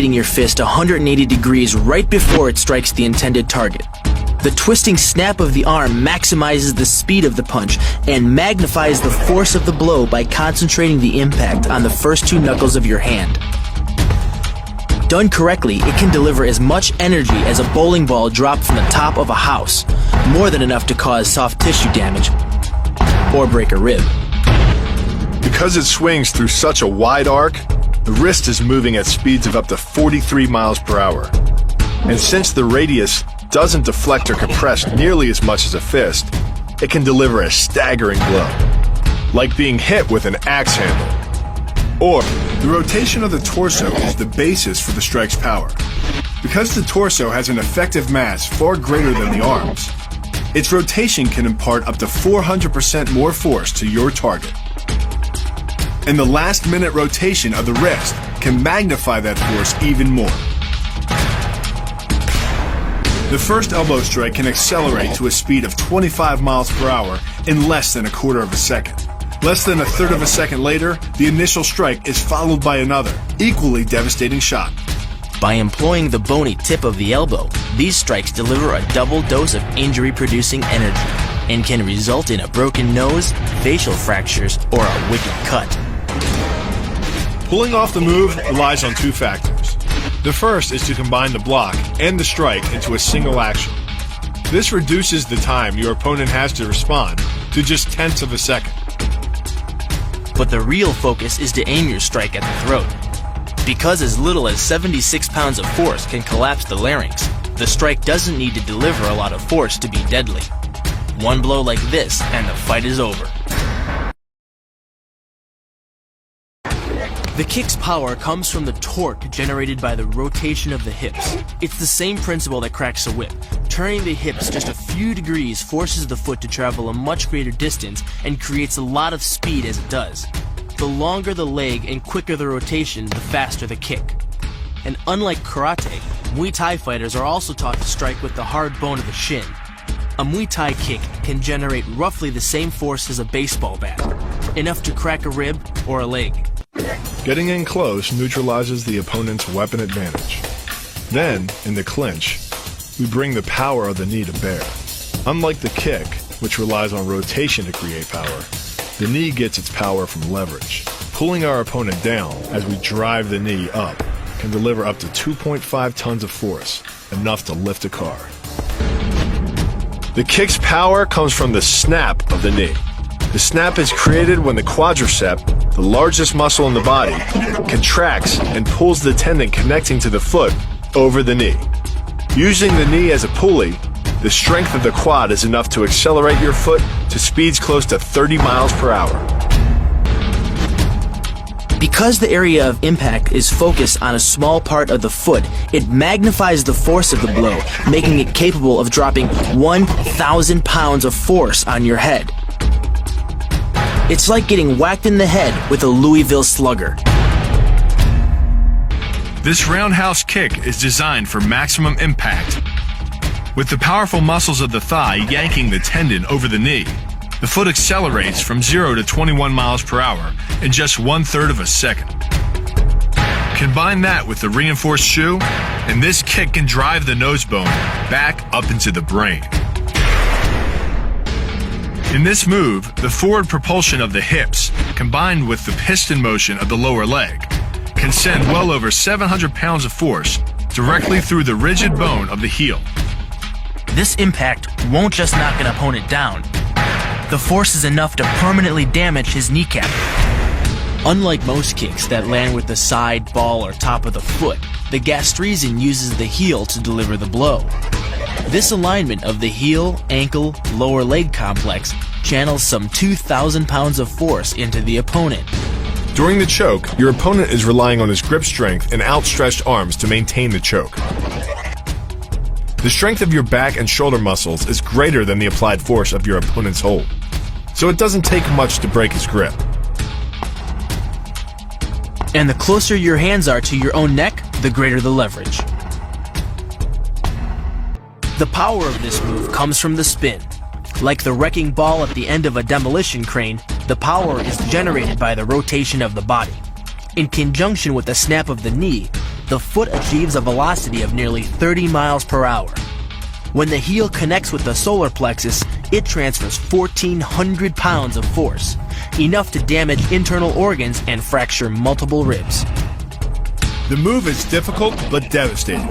rotating your fist 180 degrees right before it strikes the intended target. The twisting snap of the arm maximizes the speed of the punch and magnifies the force of the blow by concentrating the impact on the first two knuckles of your hand. Done correctly, it can deliver as much energy as a bowling ball dropped from the top of a house, more than enough to cause soft tissue damage or break a rib. Because it swings through such a wide arc, the wrist is moving at speeds of up to 43 miles per hour. And since the radius doesn't deflect or compress nearly as much as a fist, it can deliver a staggering blow, like being hit with an axe handle. Or, the rotation of the torso is the basis for the strike's power. Because the torso has an effective mass far greater than the arms, its rotation can impart up to 400% more force to your target. And the last-minute rotation of the wrist can magnify that force even more. The first elbow strike can accelerate to a speed of 25 miles per hour in less than a quarter of a second. Less than a third of a second later, the initial strike is followed by another, equally devastating shot. By employing the bony tip of the elbow, these strikes deliver a double dose of injury-producing energy and can result in a broken nose, facial fractures, or a wicked cut. Pulling off the move relies on two factors. The first is to combine the block and the strike into a single action. This reduces the time your opponent has to respond to just tenths of a second. But the real focus is to aim your strike at the throat. Because as little as 76 pounds of force can collapse the larynx, the strike doesn't need to deliver a lot of force to be deadly. One blow like this and the fight is over. The kick's power comes from the torque generated by the rotation of the hips. It's the same principle that cracks a whip. Turning the hips just a few degrees forces the foot to travel a much greater distance and creates a lot of speed as it does. The longer the leg and quicker the rotation, the faster the kick. And unlike karate, Muay Thai fighters are also taught to strike with the hard bone of the shin. A Muay Thai kick can generate roughly the same force as a baseball bat, enough to crack a rib or a leg. Getting in close neutralizes the opponent's weapon advantage. Then, in the clinch, we bring the power of the knee to bear. Unlike the kick, which relies on rotation to create power, the knee gets its power from leverage. Pulling our opponent down as we drive the knee up can deliver up to 2.5 tons of force, enough to lift a car. The kick's power comes from the snap of the knee. The snap is created when the quadricep, the largest muscle in the body, contracts and pulls the tendon connecting to the foot over the knee. Using the knee as a pulley, the strength of the quad is enough to accelerate your foot to speeds close to 30 miles per hour. Because the area of impact is focused on a small part of the foot, it magnifies the force of the blow, making it capable of dropping 1,000 pounds of force on your head. It's like getting whacked in the head with a Louisville Slugger. This roundhouse kick is designed for maximum impact. With the powerful muscles of the thigh yanking the tendon over the knee, the foot accelerates from 0 to 21 miles per hour in just 1/3 of a second. Combine that with the reinforced shoe, and this kick can drive the nose bone back up into the brain. In this move, the forward propulsion of the hips, combined with the piston motion of the lower leg, can send well over 700 pounds of force directly through the rigid bone of the heel. This impact won't just knock an opponent down. The force is enough to permanently damage his kneecap. Unlike most kicks that land with the side, ball, or top of the foot, the gastresin uses the heel to deliver the blow. This alignment of the heel, ankle, lower leg complex channels some 2,000 pounds of force into the opponent. During the choke, your opponent is relying on his grip strength and outstretched arms to maintain the choke. The strength of your back and shoulder muscles is greater than the applied force of your opponent's hold, so it doesn't take much to break his grip. And the closer your hands are to your own neck, the greater the leverage. The power of this move comes from the spin. Like the wrecking ball at the end of a demolition crane, the power is generated by the rotation of the body. In conjunction with the snap of the knee, the foot achieves a velocity of nearly 30 miles per hour. When the heel connects with the solar plexus, it transfers 1,400 pounds of force, enough to damage internal organs and fracture multiple ribs. The move is difficult but devastating.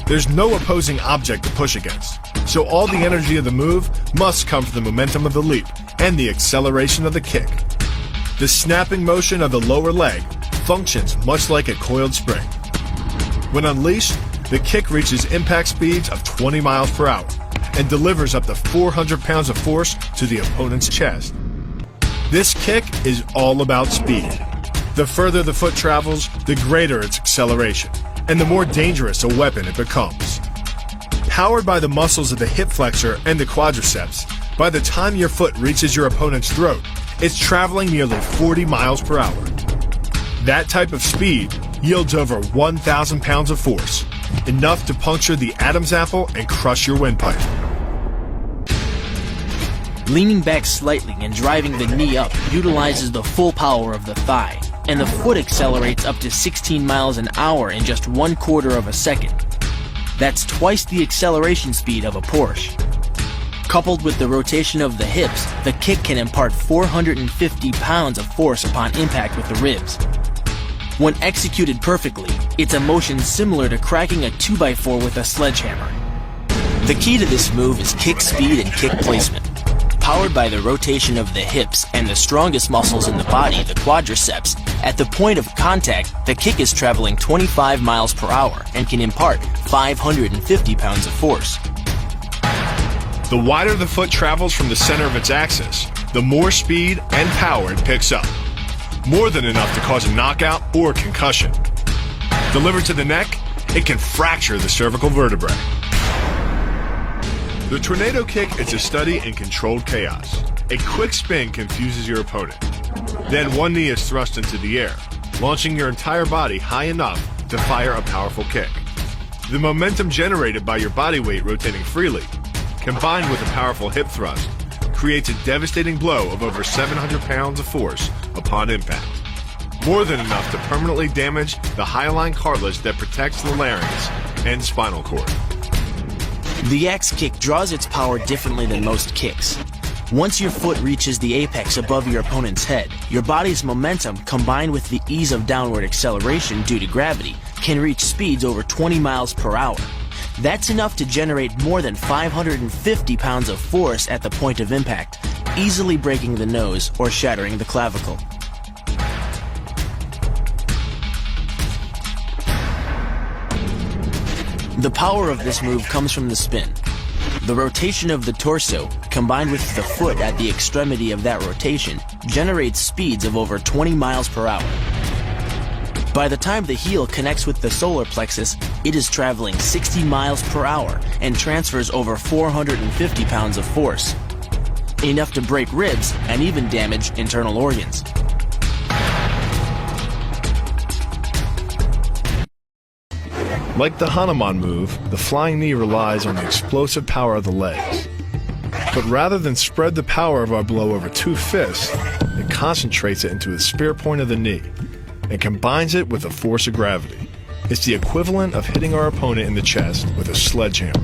There's no opposing object to push against, so all the energy of the move must come from the momentum of the leap and the acceleration of the kick. The snapping motion of the lower leg functions much like a coiled spring. When unleashed, the kick reaches impact speeds of 20 miles per hour and delivers up to 400 pounds of force to the opponent's chest. This kick is all about speed. The further the foot travels, the greater its acceleration, and the more dangerous a weapon it becomes. Powered by the muscles of the hip flexor and the quadriceps, by the time your foot reaches your opponent's throat, it's traveling nearly 40 miles per hour. That type of speed yields over 1,000 pounds of force, enough to puncture the Adam's apple and crush your windpipe. Leaning back slightly and driving the knee up utilizes the full power of the thigh, and the foot accelerates up to 16 miles an hour in just 1/4 of a second. That's twice the acceleration speed of a Porsche. Coupled with the rotation of the hips, the kick can impart 450 pounds of force upon impact with the ribs. When executed perfectly, it's a motion similar to cracking a 2x4 with a sledgehammer. The key to this move is kick speed and kick placement. Powered by the rotation of the hips and the strongest muscles in the body, the quadriceps, at the point of contact, the kick is traveling 25 miles per hour and can impart 550 pounds of force. The wider the foot travels from the center of its axis, the more speed and power it picks up. More than enough to cause a knockout or concussion. Delivered to the neck, it can fracture the cervical vertebrae. The tornado kick is a study in controlled chaos. A quick spin confuses your opponent. Then one knee is thrust into the air, launching your entire body high enough to fire a powerful kick. The momentum generated by your body weight rotating freely, combined with a powerful hip thrust, creates a devastating blow of over 700 pounds of force upon impact. More than enough to permanently damage the hyaline cartilage that protects the larynx and spinal cord. The axe kick draws its power differently than most kicks. Once your foot reaches the apex above your opponent's head, your body's momentum, combined with the ease of downward acceleration due to gravity, can reach speeds over 20 miles per hour. That's enough to generate more than 550 pounds of force at the point of impact, easily breaking the nose or shattering the clavicle. The power of this move comes from the spin. The rotation of the torso, combined with the foot at the extremity of that rotation, generates speeds of over 20 miles per hour. By the time the heel connects with the solar plexus, it is traveling 60 miles per hour and transfers over 450 pounds of force, enough to break ribs and even damage internal organs. Like the Hanuman move, the flying knee relies on the explosive power of the legs. But rather than spread the power of our blow over two fists, it concentrates it into the spear point of the knee and combines it with the force of gravity. It's the equivalent of hitting our opponent in the chest with a sledgehammer.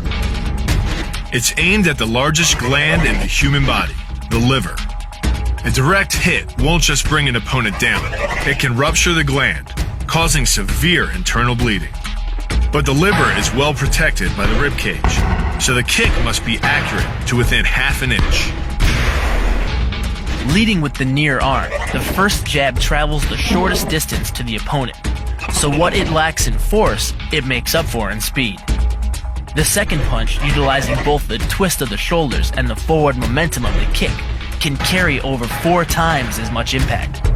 It's aimed at the largest gland in the human body, the liver. A direct hit won't just bring an opponent down, it can rupture the gland, causing severe internal bleeding. But the liver is well protected by the rib cage, so the kick must be accurate to within half an inch. Leading with the near arm, the first jab travels the shortest distance to the opponent, so what it lacks in force, it makes up for in speed. The second punch, utilizing both the twist of the shoulders and the forward momentum of the kick, can carry over 4 times as much impact.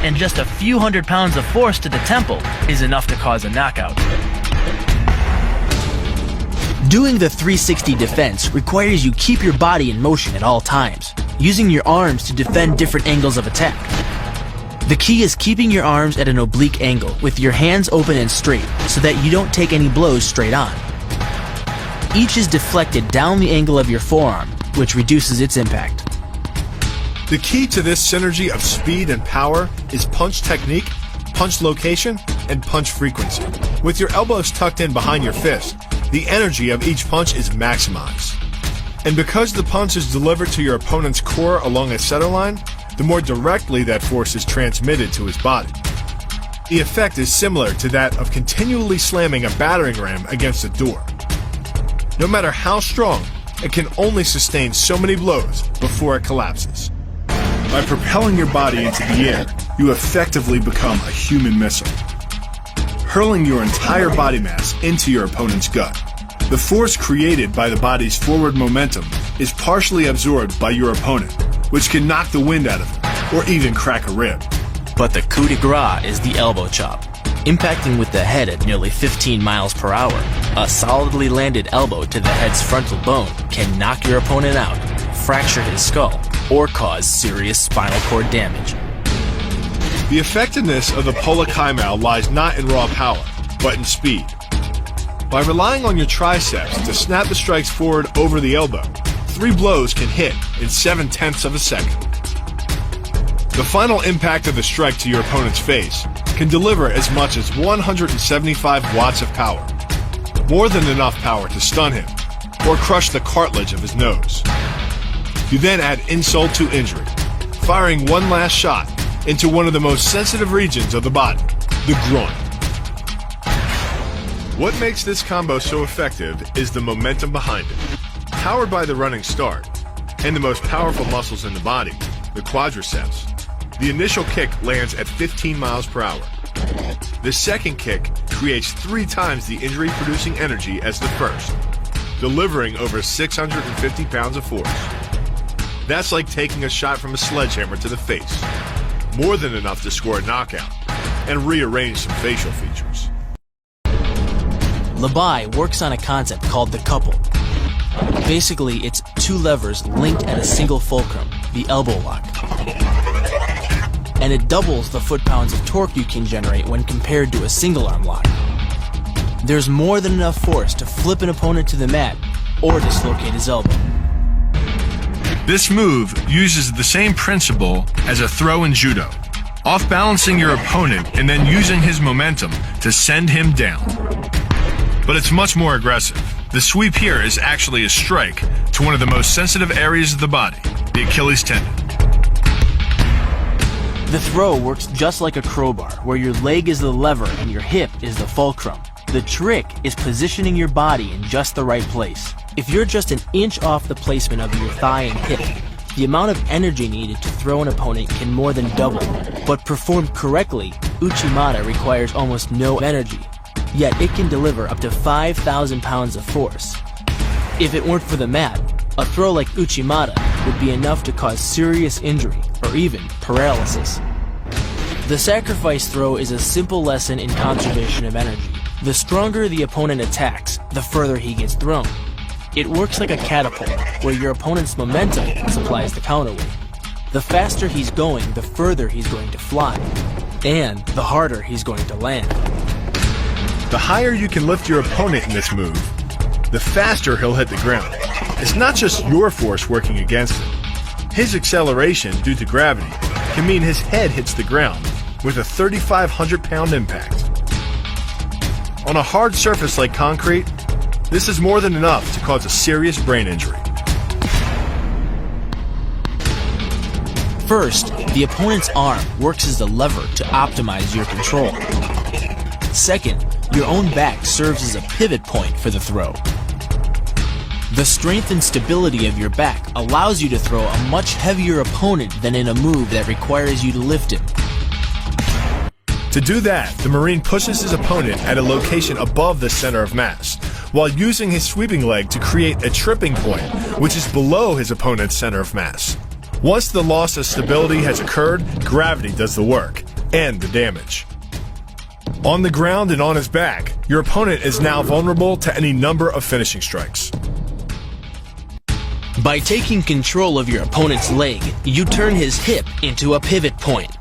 And just a few hundred pounds of force to the temple is enough to cause a knockout. Doing the 360 defense requires you keep your body in motion at all times, using your arms to defend different angles of attack. The key is keeping your arms at an oblique angle with your hands open and straight so that you don't take any blows straight on. Each is deflected down the angle of your forearm, which reduces its impact. The key to this synergy of speed and power is punch technique, punch location, and punch frequency. With your elbows tucked in behind your fist, the energy of each punch is maximized. And because the punch is delivered to your opponent's core along a center line, the more directly that force is transmitted to his body. The effect is similar to that of continually slamming a battering ram against a door. No matter how strong, it can only sustain so many blows before it collapses. By propelling your body into the air, you effectively become a human missile, hurling your entire body mass into your opponent's gut. The force created by the body's forward momentum is partially absorbed by your opponent, which can knock the wind out of him, or even crack a rib. But the coup de grace is the elbow chop. Impacting with the head at nearly 15 miles per hour, a solidly landed elbow to the head's frontal bone can knock your opponent out, fracture his skull, or cause serious spinal cord damage. The effectiveness of the Pola Kaimao lies not in raw power, but in speed. By relying on your triceps to snap the strikes forward over the elbow, 3 blows can hit in 7/10 of a second. The final impact of the strike to your opponent's face can deliver as much as 175 watts of power, more than enough power to stun him or crush the cartilage of his nose. You then add insult to injury, firing one last shot into one of the most sensitive regions of the body, the groin. What makes this combo so effective is the momentum behind it. Powered by the running start and the most powerful muscles in the body, the quadriceps, the initial kick lands at 15 miles per hour. The second kick creates 3 times the injury-producing energy as the first, delivering over 650 pounds of force. That's like taking a shot from a sledgehammer to the face, more than enough to score a knockout and rearrange some facial features. Labai works on a concept called the couple. Basically, it's 2 levers linked at a single fulcrum, the elbow lock. And it doubles the foot-pounds of torque you can generate when compared to a single-arm lock. There's more than enough force to flip an opponent to the mat or dislocate his elbow. This move uses the same principle as a throw in judo, off-balancing your opponent and then using his momentum to send him down. But it's much more aggressive. The sweep here is actually a strike to one of the most sensitive areas of the body, the Achilles tendon. The throw works just like a crowbar, where your leg is the lever and your hip is the fulcrum. The trick is positioning your body in just the right place. If you're just an inch off the placement of your thigh and hip, the amount of energy needed to throw an opponent can more than double. But performed correctly, Uchimata requires almost no energy, yet it can deliver up to 5,000 pounds of force. If it weren't for the mat, a throw like Uchimata would be enough to cause serious injury or even paralysis. The sacrifice throw is a simple lesson in conservation of energy. The stronger the opponent attacks, the further he gets thrown. It works like a catapult, where your opponent's momentum supplies the counterweight. The faster he's going, the further he's going to fly, and the harder he's going to land. The higher you can lift your opponent in this move, the faster he'll hit the ground. It's not just your force working against him. His acceleration due to gravity can mean his head hits the ground with a 3,500-pound impact. On a hard surface like concrete, this is more than enough to cause a serious brain injury. First, the opponent's arm works as the lever to optimize your control. Second, your own back serves as a pivot point for the throw. The strength and stability of your back allows you to throw a much heavier opponent than in a move that requires you to lift him. To do that, the Marine pushes his opponent at a location above the center of mass, while using his sweeping leg to create a tripping point, which is below his opponent's center of mass. Once the loss of stability has occurred, gravity does the work, and the damage. On the ground and on his back, your opponent is now vulnerable to any number of finishing strikes. By taking control of your opponent's leg, you turn his hip into a pivot point.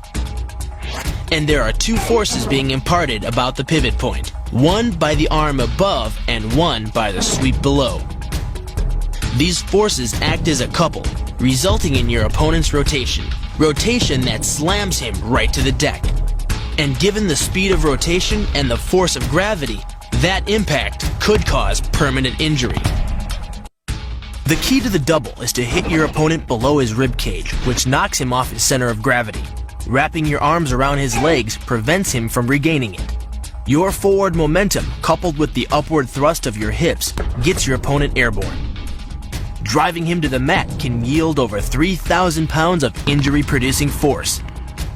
And there are 2 forces being imparted about the pivot point, one by the arm above and one by the sweep below. These forces act as a couple, resulting in your opponent's rotation that slams him right to the deck. And given the speed of rotation and the force of gravity, that impact could cause permanent injury. The key to the double is to hit your opponent below his rib cage, which knocks him off his center of gravity. Wrapping your arms around his legs prevents him from regaining it. Your forward momentum, coupled with the upward thrust of your hips, gets your opponent airborne. Driving him to the mat can yield over 3,000 pounds of injury-producing force.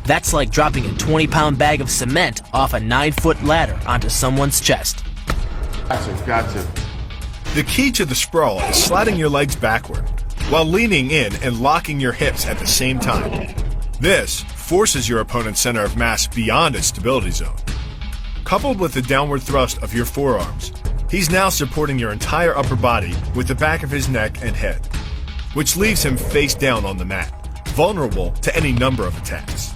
That's like dropping a 20-pound bag of cement off a 9-foot ladder onto someone's chest. Gotcha. The key to the sprawl is sliding your legs backward, while leaning in and locking your hips at the same time. This forces your opponent's center of mass beyond its stability zone. Coupled with the downward thrust of your forearms, he's now supporting your entire upper body with the back of his neck and head, which leaves him face down on the mat, vulnerable to any number of attacks.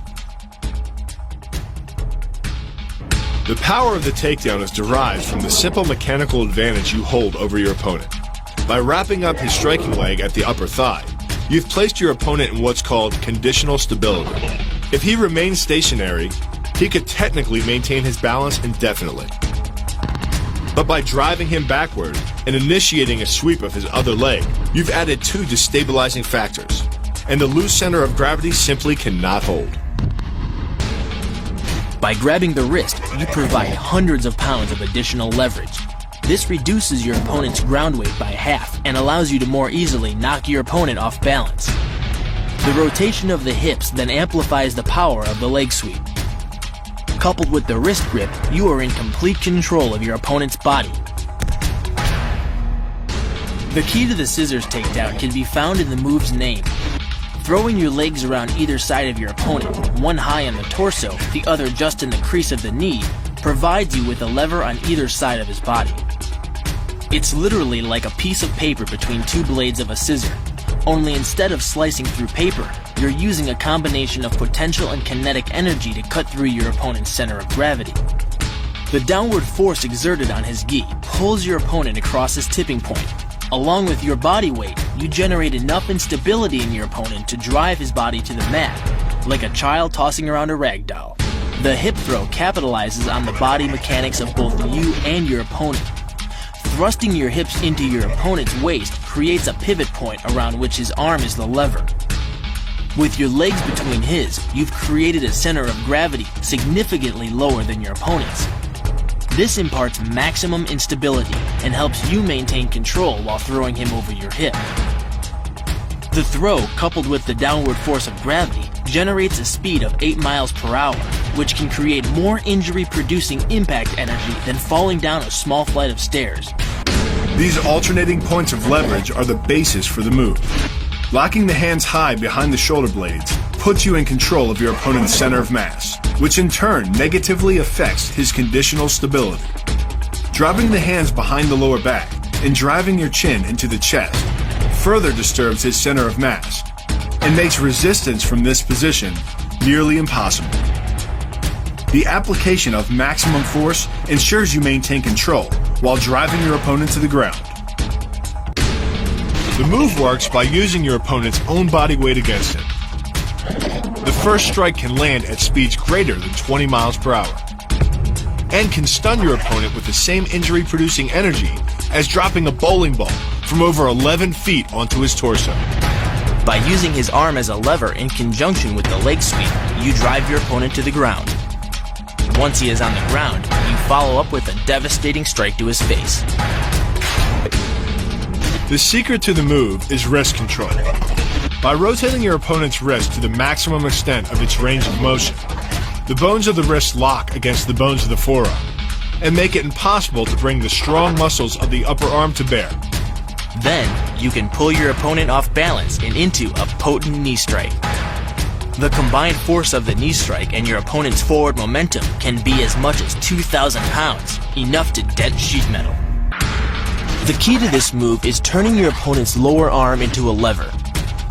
The power of the takedown is derived from the simple mechanical advantage you hold over your opponent. By wrapping up his striking leg at the upper thigh, you've placed your opponent in what's called conditional stability. If he remains stationary, he could technically maintain his balance indefinitely. But by driving him backward and initiating a sweep of his other leg, you've added 2 destabilizing factors, and the loose center of gravity simply cannot hold. By grabbing the wrist, you provide hundreds of pounds of additional leverage. This reduces your opponent's ground weight by half and allows you to more easily knock your opponent off balance. The rotation of the hips then amplifies the power of the leg sweep. Coupled with the wrist grip, you are in complete control of your opponent's body. The key to the scissors takedown can be found in the move's name. Throwing your legs around either side of your opponent, one high on the torso, the other just in the crease of the knee, provides you with a lever on either side of his body. It's literally like a piece of paper between 2 blades of a scissor, only instead of slicing through paper, you're using a combination of potential and kinetic energy to cut through your opponent's center of gravity. The downward force exerted on his gi pulls your opponent across his tipping point. Along with your body weight, you generate enough instability in your opponent to drive his body to the mat, like a child tossing around a rag doll. The hip throw capitalizes on the body mechanics of both you and your opponent. Thrusting your hips into your opponent's waist creates a pivot point around which his arm is the lever. With your legs between his, you've created a center of gravity significantly lower than your opponent's. This imparts maximum instability and helps you maintain control while throwing him over your hip. The throw, coupled with the downward force of gravity, generates a speed of 8 miles per hour, which can create more injury-producing impact energy than falling down a small flight of stairs. These alternating points of leverage are the basis for the move. Locking the hands high behind the shoulder blades puts you in control of your opponent's center of mass, which in turn negatively affects his conditional stability. Driving the hands behind the lower back and driving your chin into the chest further disturbs his center of mass and makes resistance from this position nearly impossible. The application of maximum force ensures you maintain control while driving your opponent to the ground. The move works by using your opponent's own body weight against him. The first strike can land at speeds greater than 20 miles per hour and can stun your opponent with the same injury-producing energy as dropping a bowling ball from over 11 feet onto his torso. By using his arm as a lever in conjunction with the leg sweep, you drive your opponent to the ground. Once he is on the ground, you follow up with a devastating strike to his face. The secret to the move is wrist control. By rotating your opponent's wrist to the maximum extent of its range of motion, the bones of the wrist lock against the bones of the forearm and make it impossible to bring the strong muscles of the upper arm to bear. Then, you can pull your opponent off balance and into a potent knee strike. The combined force of the knee strike and your opponent's forward momentum can be as much as 2,000 pounds, enough to dent sheet metal. The key to this move is turning your opponent's lower arm into a lever.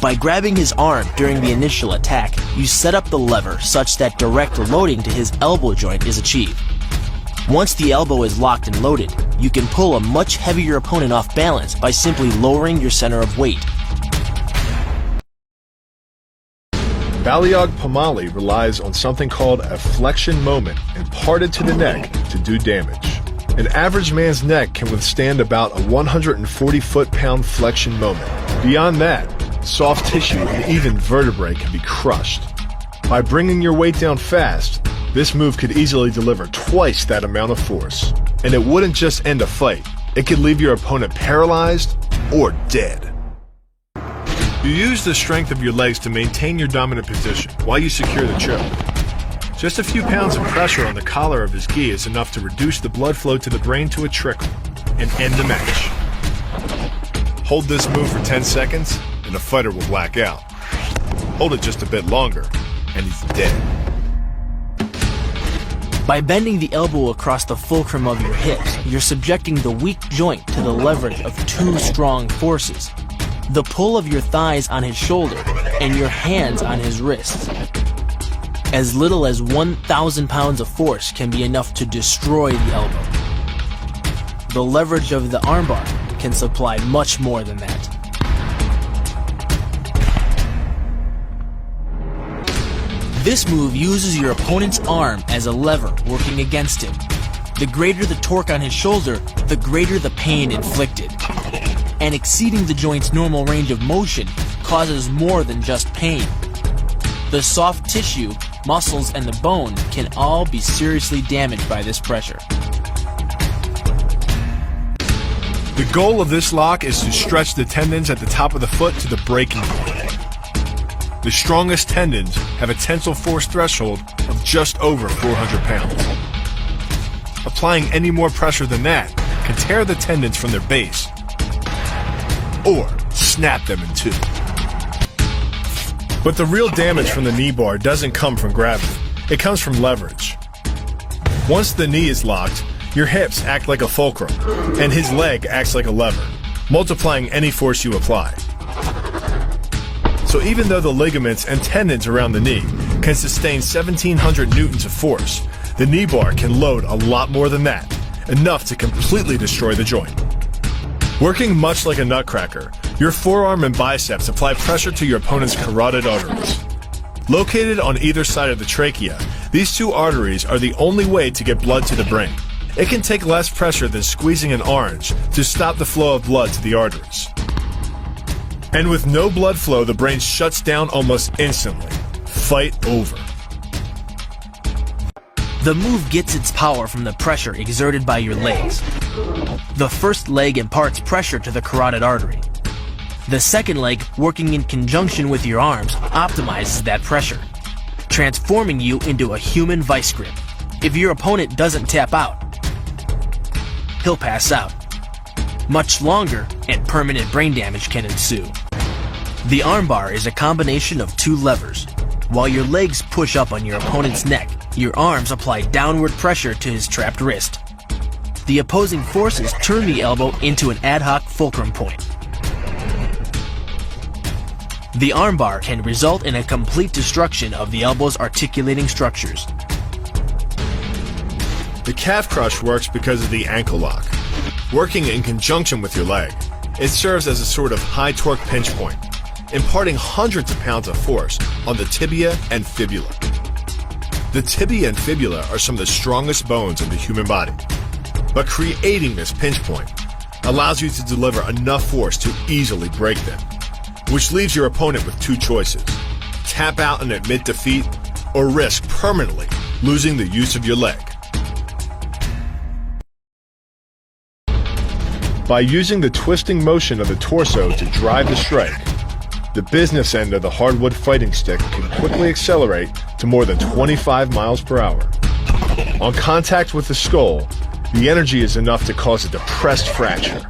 By grabbing his arm during the initial attack, you set up the lever such that direct loading to his elbow joint is achieved. Once the elbow is locked and loaded, you can pull a much heavier opponent off balance by simply lowering your center of weight. Balayage Pamali relies on something called a flexion moment imparted to the neck to do damage. An average man's neck can withstand about a 140 foot-pound flexion moment. Beyond that, soft tissue and even vertebrae can be crushed. By bringing your weight down fast, this move could easily deliver twice that amount of force. And it wouldn't just end a fight, it could leave your opponent paralyzed or dead. You use the strength of your legs to maintain your dominant position while you secure the choke. Just a few pounds of pressure on the collar of his gi is enough to reduce the blood flow to the brain to a trickle and end the match. Hold this move for 10 seconds and the fighter will black out. Hold it just a bit longer and he's dead. By bending the elbow across the fulcrum of your hips, you're subjecting the weak joint to the leverage of two strong forces. The pull of your thighs on his shoulder and your hands on his wrists. As little as 1,000 pounds of force can be enough to destroy the elbow. The leverage of the armbar can supply much more than that. This move uses your opponent's arm as a lever working against him. The greater the torque on his shoulder, the greater the pain inflicted. And exceeding the joint's normal range of motion causes more than just pain. The soft tissue, muscles, and the bone can all be seriously damaged by this pressure. The goal of this lock is to stretch the tendons at the top of the foot to the breaking point. The strongest tendons have a tensile force threshold of just over 400 pounds. Applying any more pressure than that can tear the tendons from their base or snap them in two. But the real damage from the knee bar doesn't come from gravity. It comes from leverage. Once the knee is locked, your hips act like a fulcrum, and his leg acts like a lever, multiplying any force you apply. So even though the ligaments and tendons around the knee can sustain 1,700 newtons of force, the knee bar can load a lot more than that, enough to completely destroy the joint. Working much like a nutcracker, your forearm and biceps apply pressure to your opponent's carotid arteries. Located on either side of the trachea, these two arteries are the only way to get blood to the brain. It can take less pressure than squeezing an orange to stop the flow of blood to the arteries. And with no blood flow, the brain shuts down almost instantly. Fight over. The move gets its power from the pressure exerted by your legs. The first leg imparts pressure to the carotid artery. The second leg, working in conjunction with your arms, optimizes that pressure, transforming you into a human vice grip. If your opponent doesn't tap out, he'll pass out. Much longer and permanent brain damage can ensue. The armbar is a combination of two levers. While your legs push up on your opponent's neck, your arms apply downward pressure to his trapped wrist. The opposing forces turn the elbow into an ad hoc fulcrum point. The armbar can result in a complete destruction of the elbow's articulating structures. The calf crush works because of the ankle lock. Working in conjunction with your leg, it serves as a sort of high torque pinch point, imparting hundreds of pounds of force on the tibia and fibula. The tibia and fibula are some of the strongest bones in the human body, but creating this pinch point allows you to deliver enough force to easily break them, which leaves your opponent with two choices: tap out and admit defeat, or risk permanently losing the use of your leg. By using the twisting motion of the torso to drive the strike, the business end of the hardwood fighting stick can quickly accelerate to more than 25 miles per hour. On contact with the skull, the energy is enough to cause a depressed fracture.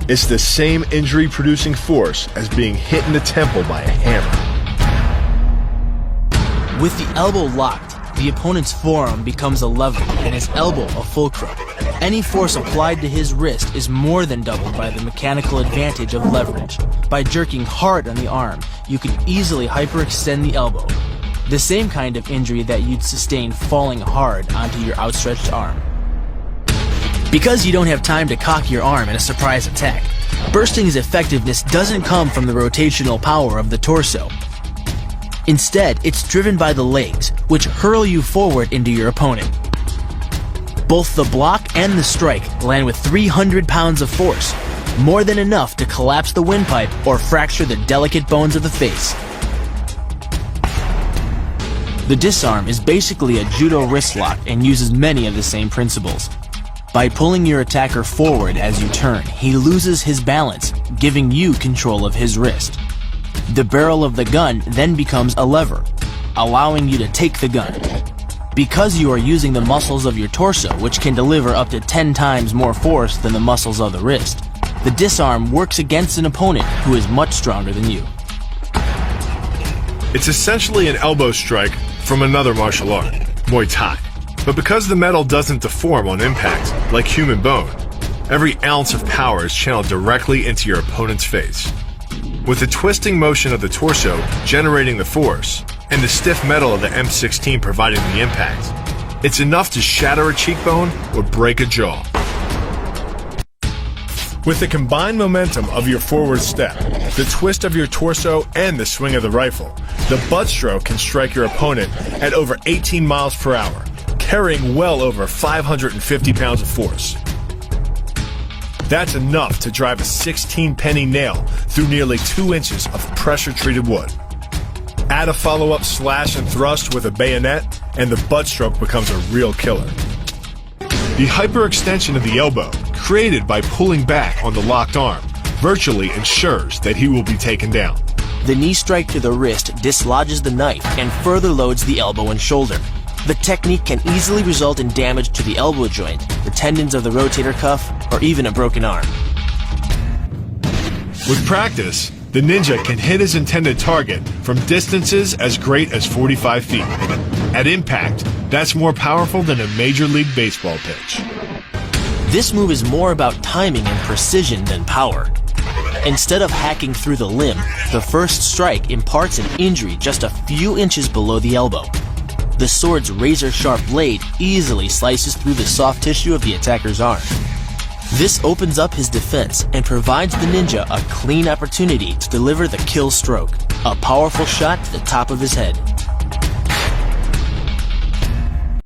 It's the same injury-producing force as being hit in the temple by a hammer. With the elbow locked, the opponent's forearm becomes a lever and his elbow a fulcrum. Any force applied to his wrist is more than doubled by the mechanical advantage of leverage. By jerking hard on the arm, you can easily hyperextend the elbow, the same kind of injury that you'd sustain falling hard onto your outstretched arm. Because you don't have time to cock your arm in a surprise attack, bursting's effectiveness doesn't come from the rotational power of the torso. Instead, it's driven by the legs, which hurl you forward into your opponent. Both the block and the strike land with 300 pounds of force, more than enough to collapse the windpipe or fracture the delicate bones of the face. The disarm is basically a judo wrist lock and uses many of the same principles. By pulling your attacker forward as you turn, he loses his balance, giving you control of his wrist. The barrel of the gun then becomes a lever, allowing you to take the gun. Because you are using the muscles of your torso, which can deliver up to 10 times more force than the muscles of the wrist, the disarm works against an opponent who is much stronger than you. It's essentially an elbow strike from another martial art, Muay Thai. But because the metal doesn't deform on impact, like human bone, every ounce of power is channeled directly into your opponent's face. With the twisting motion of the torso generating the force, and the stiff metal of the M16 providing the impact, it's enough to shatter a cheekbone or break a jaw. With the combined momentum of your forward step, the twist of your torso, and the swing of the rifle, the butt stroke can strike your opponent at over 18 miles per hour, carrying well over 550 pounds of force. That's enough to drive a 16-penny nail through nearly 2 inches of pressure-treated wood. Add a follow-up slash and thrust with a bayonet, and the butt stroke becomes a real killer. The hyperextension of the elbow, created by pulling back on the locked arm, virtually ensures that he will be taken down. The knee strike to the wrist dislodges the knife and further loads the elbow and shoulder. The technique can easily result in damage to the elbow joint, the tendons of the rotator cuff, or even a broken arm. With practice, the ninja can hit his intended target from distances as great as 45 feet. At impact, that's more powerful than a Major League Baseball pitch. This move is more about timing and precision than power. Instead of hacking through the limb, the first strike imparts an injury just a few inches below the elbow. The sword's razor-sharp blade easily slices through the soft tissue of the attacker's arm. This opens up his defense and provides the ninja a clean opportunity to deliver the kill stroke, a powerful shot to the top of his head.